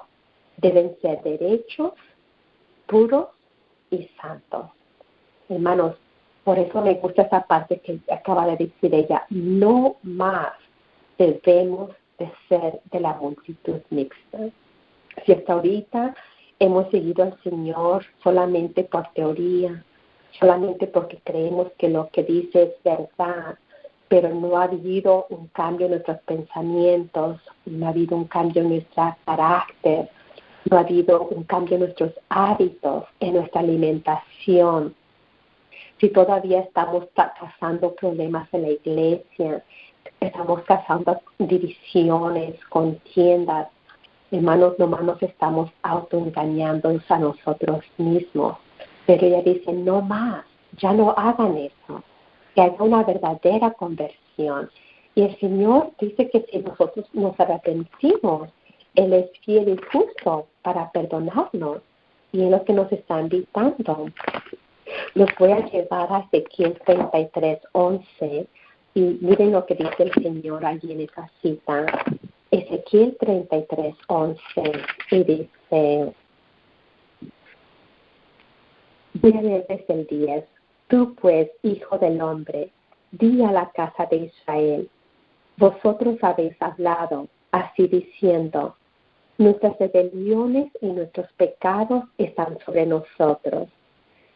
S2: deben ser derechos, puros y santos. Hermanos, por eso me gusta esa parte que acaba de decir ella. No más debemos de ser de la multitud mixta. Si hasta ahorita hemos seguido al Señor solamente por teoría, solamente porque creemos que lo que dice es verdad, pero no ha habido un cambio en nuestros pensamientos, no ha habido un cambio en nuestro carácter, no ha habido un cambio en nuestros hábitos, en nuestra alimentación. Si todavía estamos causando problemas en la iglesia, estamos causando divisiones, contiendas, hermanos, nomás nos estamos autoengañando a nosotros mismos. Pero ella dice, no más, ya no hagan eso, que haya una verdadera conversión. Y el Señor dice que si nosotros nos arrepentimos, Él es fiel y justo para perdonarnos. Y es lo que nos está invitando. Los voy a llevar a Ezequiel 33:11 y miren lo que dice el Señor allí en esa cita. Ezequiel 33:11 y dice, voy a leer desde el 10. Tú pues, hijo del hombre, di a la casa de Israel, vosotros habéis hablado así diciendo, nuestras rebeliones y nuestros pecados están sobre nosotros,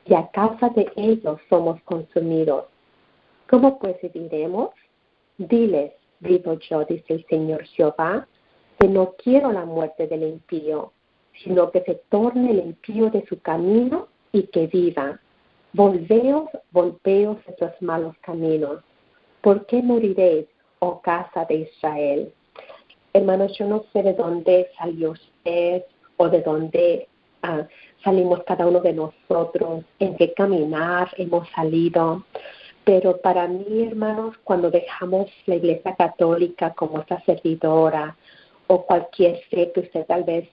S2: y a causa de ellos somos consumidos. ¿Cómo pues viviremos? Diles, vivo yo, dice el Señor Jehová, que no quiero la muerte del impío, sino que se torne el impío de su camino y que viva. Volveos de esos malos caminos. ¿Por qué moriréis, oh casa de Israel? Hermanos, yo no sé de dónde salió usted o de dónde salimos cada uno de nosotros, en qué caminar hemos salido. Pero para mí, hermanos, cuando dejamos la Iglesia Católica como esta servidora o cualquier fe que usted tal vez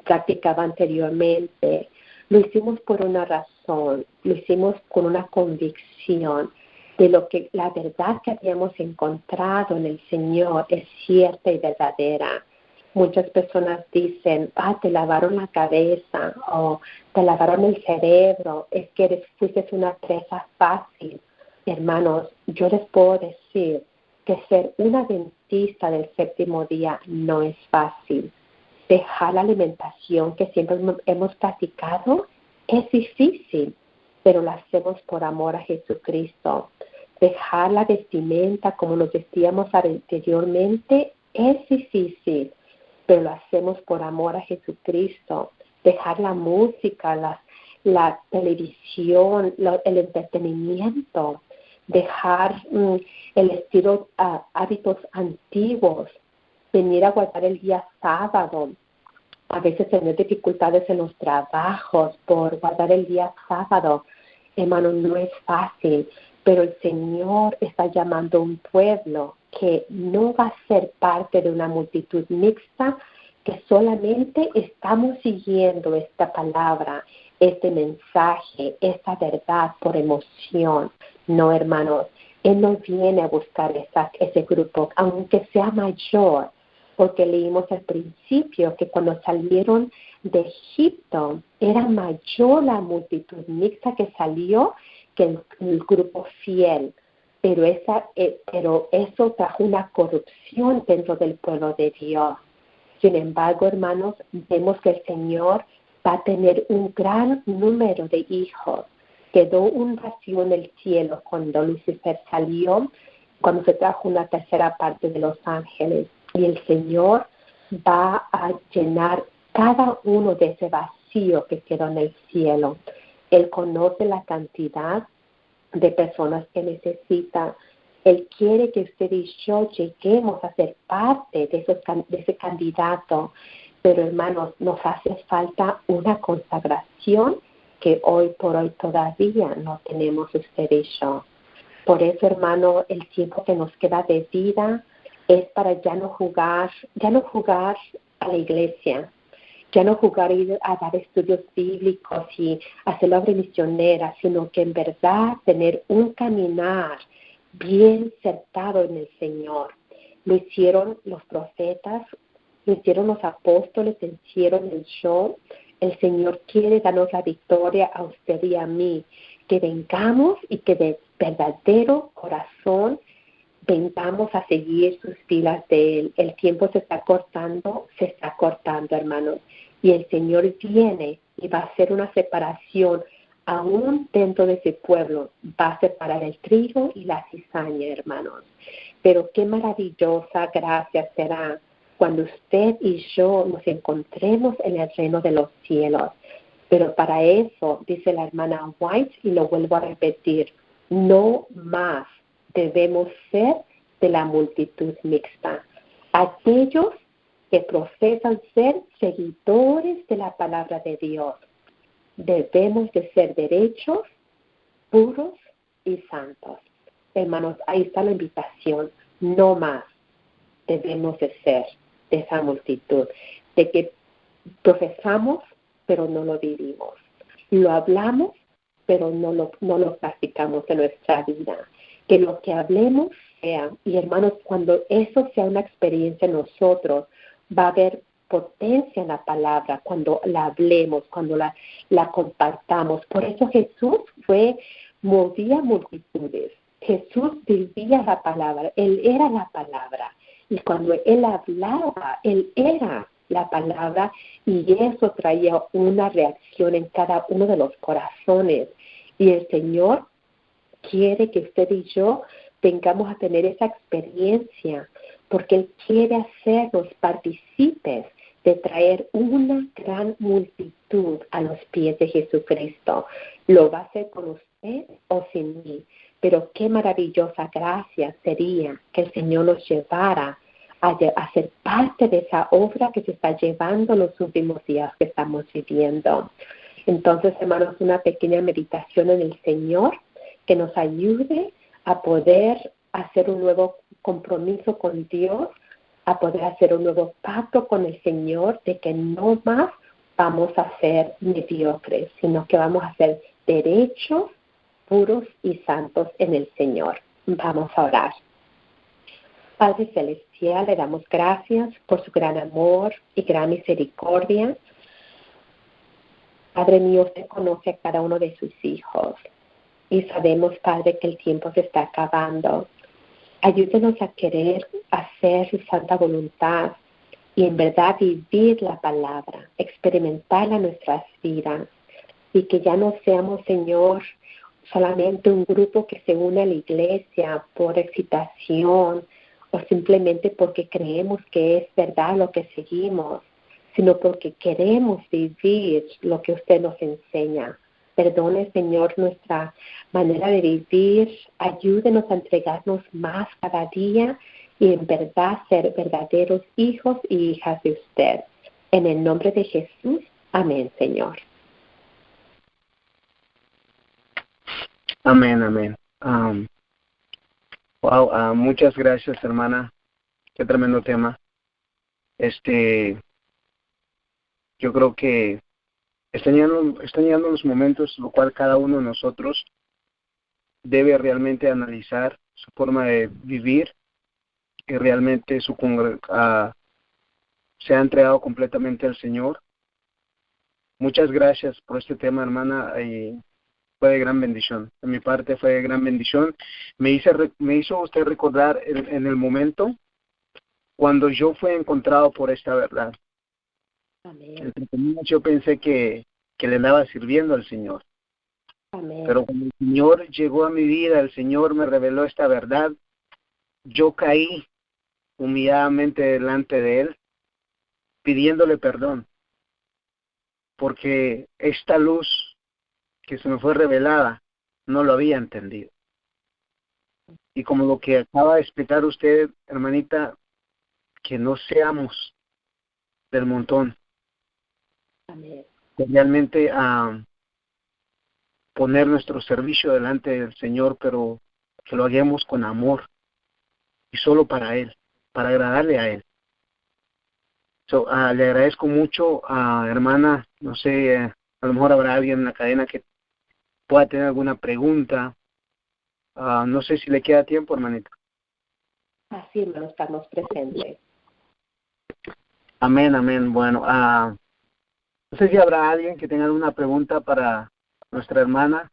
S2: practicaba anteriormente, lo hicimos por una razón, lo hicimos con una convicción de lo que la verdad que habíamos encontrado en el Señor es cierta y verdadera. Muchas personas dicen, te lavaron la cabeza o te lavaron el cerebro, es que fuiste una presa fácil. Hermanos, yo les puedo decir que ser una adventista del séptimo día no es fácil. Dejar la alimentación que siempre hemos practicado es difícil, pero lo hacemos por amor a Jesucristo. Dejar la vestimenta como nos vestíamos anteriormente es difícil, pero lo hacemos por amor a Jesucristo. Dejar la música, la televisión, el entretenimiento, dejar el estilo, hábitos antiguos, venir a guardar el día sábado. A veces tener dificultades en los trabajos por guardar el día sábado. Hermano, no es fácil, pero el Señor está llamando a un pueblo que no va a ser parte de una multitud mixta, que solamente estamos siguiendo esta palabra, este mensaje, esta verdad por emoción. No, hermanos, Él no viene a buscar ese grupo, aunque sea mayor, porque leímos al principio que cuando salieron de Egipto era mayor la multitud mixta que salió que el grupo fiel. Pero eso trajo una corrupción dentro del pueblo de Dios. Sin embargo, hermanos, vemos que el Señor va a tener un gran número de hijos. Quedó un vacío en el cielo cuando Lucifer salió, cuando se trajo una tercera parte de los ángeles. Y el Señor va a llenar cada uno de ese vacío que quedó en el cielo. Él conoce la cantidad de personas que necesita. Él quiere que usted y yo lleguemos a ser parte de ese candidato. Pero, hermanos, nos hace falta una consagración que hoy por hoy todavía no tenemos usted y yo. Por eso, hermano, el tiempo que nos queda de vida es para ya no jugar a la iglesia, ya no jugar ir a dar estudios bíblicos y hacer la obra misionera, sino que en verdad tener un caminar bien certado en el Señor. Lo hicieron los profetas, lo hicieron los apóstoles, lo hicieron el show. El Señor quiere darnos la victoria a usted y a mí, que vengamos y que de verdadero corazón vengamos a seguir sus filas de Él. El tiempo se está cortando, hermanos, y el Señor viene y va a hacer una separación aún dentro de ese pueblo. Va a separar el trigo y la cizaña, hermanos. Pero qué maravillosa gracia será cuando usted y yo nos encontremos en el reino de los cielos. Pero para eso, dice la hermana White, y lo vuelvo a repetir, no más debemos ser de la multitud mixta. Aquellos que profesan ser seguidores de la palabra de Dios, debemos de ser derechos, puros y santos. Hermanos, ahí está la invitación, no más debemos de ser de esa multitud, de que profesamos, pero no lo vivimos. Lo hablamos, pero no lo practicamos en nuestra vida. Que lo que hablemos sea, y hermanos, cuando eso sea una experiencia en nosotros, va a haber potencia en la palabra cuando la hablemos, cuando la compartamos. Por eso Jesús movía multitudes. Jesús vivía la palabra, Él era la palabra. Y cuando Él hablaba, Él era la palabra, y eso traía una reacción en cada uno de los corazones. Y el Señor quiere que usted y yo vengamos a tener esa experiencia, porque Él quiere hacernos partícipes de traer una gran multitud a los pies de Jesucristo. Lo va a hacer con usted o sin mí, pero qué maravillosa gracia sería que el Señor nos llevara a ser parte de esa obra que se está llevando en los últimos días que estamos viviendo. Entonces, hermanos, una pequeña meditación en el Señor que nos ayude a poder hacer un nuevo compromiso con Dios, a poder hacer un nuevo pacto con el Señor, de que no más vamos a ser mediocres, sino que vamos a ser derechos, puros y santos en el Señor. Vamos a orar. Padre Celestial, le damos gracias por su gran amor y gran misericordia. Padre mío, usted conoce a cada uno de sus hijos y sabemos, Padre, que el tiempo se está acabando. Ayúdenos a querer hacer su santa voluntad y en verdad vivir la palabra, experimentarla en nuestras vidas, y que ya no seamos, Señor, solamente un grupo que se une a la iglesia por excitación o simplemente porque creemos que es verdad lo que seguimos, sino porque queremos vivir lo que usted nos enseña. Perdone, Señor, nuestra manera de vivir. Ayúdenos a entregarnos más cada día y en verdad ser verdaderos hijos y hijas de usted. En el nombre de Jesús, amén, Señor.
S3: Amén, amén. Um, wow, muchas gracias, hermana. Qué tremendo tema. Yo creo que están llegando los momentos en los cuales cada uno de nosotros debe realmente analizar su forma de vivir y realmente se ha entregado completamente al Señor. Muchas gracias por este tema, hermana, y fue de gran bendición. De mi parte fue de gran bendición. Me hizo usted recordar en el momento cuando yo fui encontrado por esta verdad.
S2: Amén.
S3: Entre comillas, yo pensé que le andaba sirviendo al Señor.
S2: Amén.
S3: Pero cuando el Señor llegó a mi vida, el Señor me reveló esta verdad, yo caí humilladamente delante de Él, pidiéndole perdón, porque esta luz que se me fue revelada, no lo había entendido. Y como lo que acaba de explicar usted, hermanita, que no seamos del montón.
S2: Amén.
S3: Que realmente poner nuestro servicio delante del Señor, pero que lo hagamos con amor y solo para Él, para agradarle a Él. Le agradezco mucho, hermana, no sé, a lo mejor habrá alguien en la cadena que pueda tener alguna pregunta. No sé si le queda tiempo, hermanita.
S2: Así, hermano, estamos presentes.
S3: Amén, amén. Bueno, no sé si habrá alguien que tenga alguna pregunta para nuestra hermana.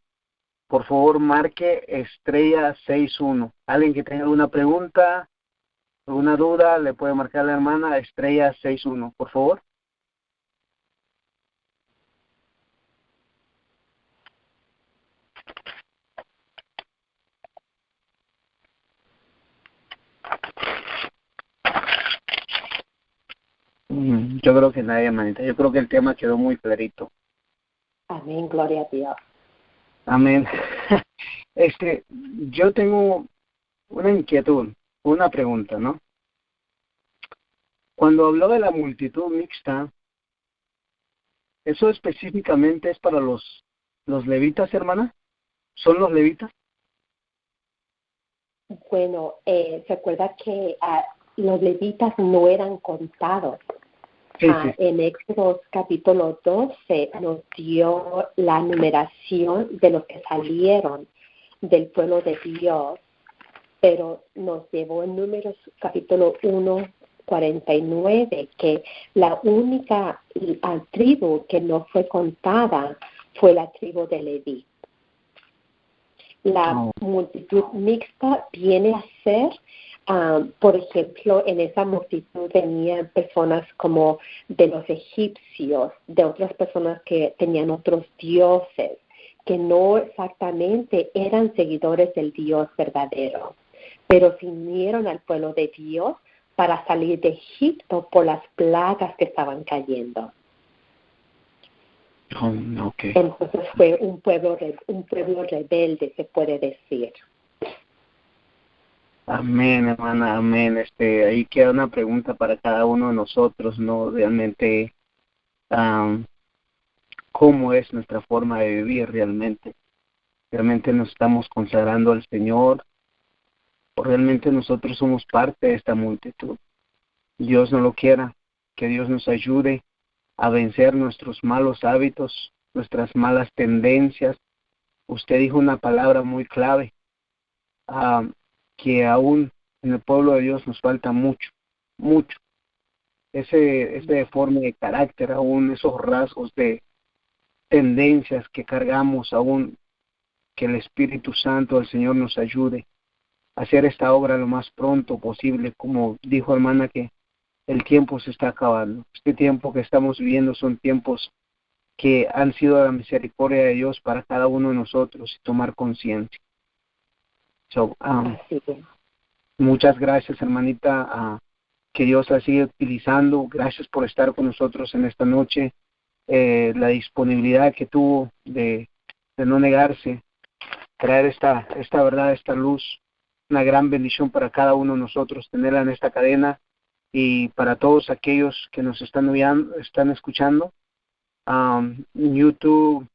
S3: Por favor, marque estrella 61. Alguien que tenga alguna pregunta, alguna duda, le puede marcar a la hermana estrella 61, por favor. Yo creo que nadie, hermanita. Yo creo que el tema quedó muy clarito.
S2: Amén, gloria a Dios.
S3: Amén. Yo tengo una inquietud, una pregunta, ¿no? Cuando habló de la multitud mixta, ¿eso específicamente es para los levitas, hermana? ¿Son los levitas?
S2: Bueno, se acuerda que los levitas no eran contados.
S3: Sí.
S2: En Éxodo capítulo 12 nos dio la numeración de los que salieron del pueblo de Dios, pero nos llevó en Números capítulo 1:49 que la única tribu que no fue contada fue la tribu de Leví. La multitud mixta viene a ser, por ejemplo, en esa multitud venían personas como de los egipcios, de otras personas que tenían otros dioses, que no exactamente eran seguidores del Dios verdadero, pero se unieron al pueblo de Dios para salir de Egipto por las plagas que estaban cayendo.
S3: Okay.
S2: Entonces fue un pueblo rebelde, se puede decir.
S3: Amén, hermana, amén. Ahí queda una pregunta para cada uno de nosotros, ¿no? Realmente, ¿cómo es nuestra forma de vivir realmente? ¿Realmente nos estamos consagrando al Señor? ¿O realmente nosotros somos parte de esta multitud? Dios no lo quiera, que Dios nos ayude a vencer nuestros malos hábitos, nuestras malas tendencias. Usted dijo una palabra muy clave, que aún en el pueblo de Dios nos falta mucho, mucho. Ese deforme de carácter, aún esos rasgos de tendencias que cargamos, aún que el Espíritu Santo del Señor nos ayude a hacer esta obra lo más pronto posible. Como dijo hermana, que el tiempo se está acabando. Este tiempo que estamos viviendo son tiempos que han sido la misericordia de Dios para cada uno de nosotros y tomar conciencia. Muchas gracias, hermanita, que Dios la sigue utilizando. Gracias por estar con nosotros en esta noche. La disponibilidad que tuvo de no negarse, traer esta verdad, esta luz, una gran bendición para cada uno de nosotros tenerla en esta cadena. Y para todos aquellos que nos están escuchando, en YouTube,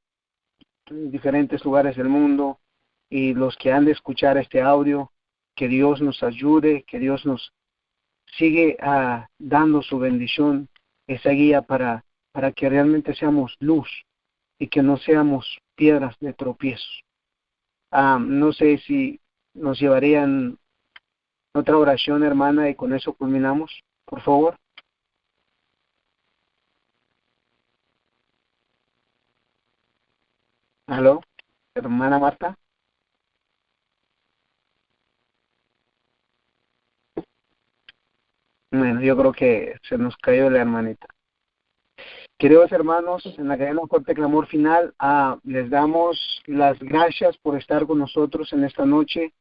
S3: en diferentes lugares del mundo, y los que han de escuchar este audio, que Dios nos ayude, que Dios nos sigue dando su bendición, esa guía para que realmente seamos luz y que no seamos piedras de tropiezo. No sé si nos llevarían otra oración, hermana, y con eso culminamos, por favor. ¿Aló? Hermana Marta. Bueno, yo creo que se nos cayó la hermanita. Queridos hermanos, en la cadena Corte Clamor Final, les damos las gracias por estar con nosotros en esta noche.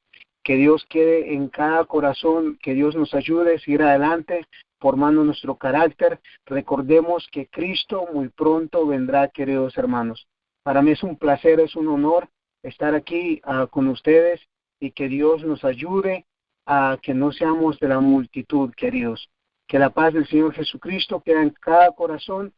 S3: Que Dios quede en cada corazón, que Dios nos ayude a seguir adelante, formando nuestro carácter. Recordemos que Cristo muy pronto vendrá, queridos hermanos. Para mí es un placer, es un honor estar aquí con ustedes y que Dios nos ayude a que no seamos de la multitud, queridos. Que la paz del Señor Jesucristo quede en cada corazón